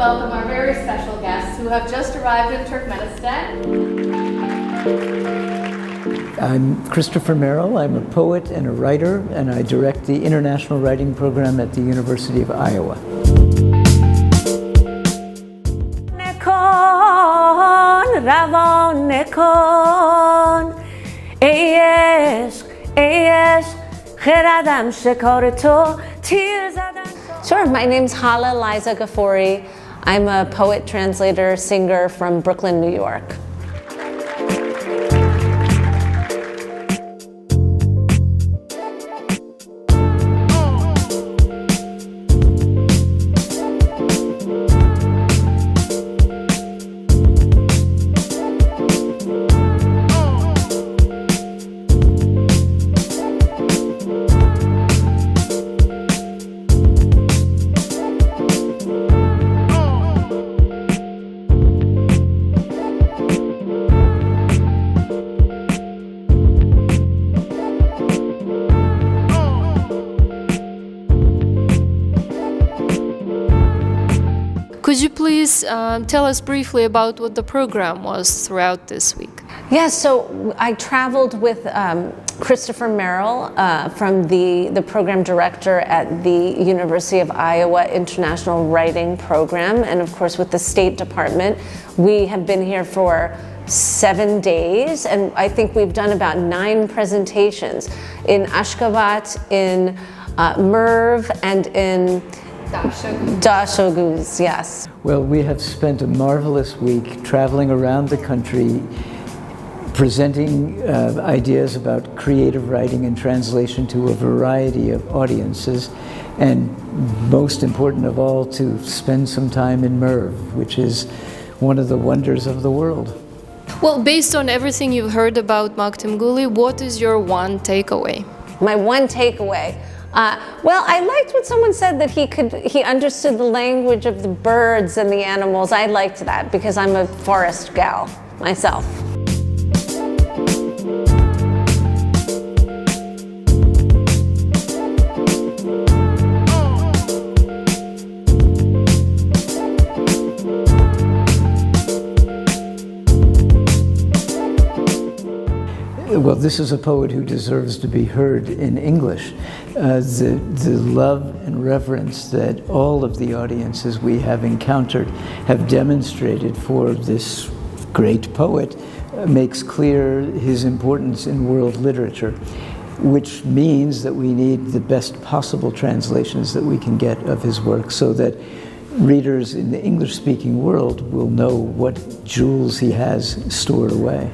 welcome our very special guests who have just arrived in Turkmenistan. I'm Kristofer Merril. I'm a poet and a writer, and I direct the International Writing Program at the University of Iowa. Sure, my name's Hale Liza Gafori. I'm a poet, translator, singer from Brooklyn, New York. Could you please tell us briefly about what the program was throughout this week? Yes, so I traveled with Kristofer Merril from the program director at the University of Iowa International Writing Program, and of course with the State Department. We have been here for 7 days, and I think we've done about 9 presentations in Ashgabat, in Merv, and in Dashoguz, yes. Well, we have spent a marvelous week traveling around the country, presenting ideas about creative writing and translation to a variety of audiences, and most important of all, to spend some time in Merv, which is one of the wonders of the world. Well, based on everything you've heard about Magtymguly, what is your one takeaway? My one takeaway. Well, I liked what someone said, that he understood the language of the birds and the animals. I liked that because I'm a forest gal myself. Well, this is a poet who deserves to be heard in English. The love and reverence that all of the audiences we have encountered have demonstrated for this great poet makes clear his importance in world literature, which means that we need the best possible translations that we can get of his work so that readers in the English-speaking world will know what jewels he has stored away.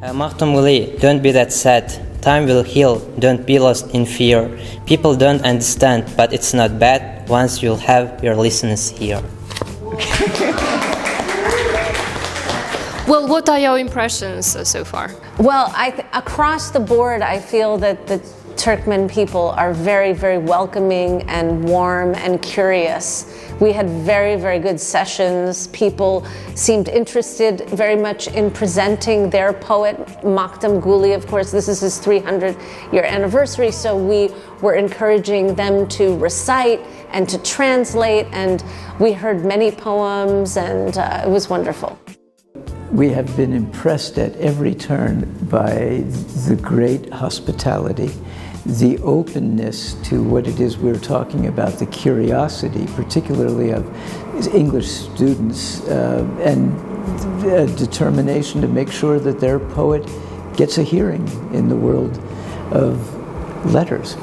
Magtymguly, don't be that sad. Time will heal, don't be lost in fear. People don't understand, but it's not bad once you'll have your listeners here. Well, what are your impressions so far? Well, across the board, I feel that the Turkmen people are very, very welcoming and warm and curious. We had very, very good sessions. People seemed interested very much in presenting their poet, Magtymguly. Of course, this is his 300-year anniversary, so we were encouraging them to recite and to translate, and we heard many poems, and it was wonderful. We have been impressed at every turn by the great hospitality, the openness to what it is we're talking about, the curiosity, particularly of English students, and a determination to make sure that their poet gets a hearing in the world of letters.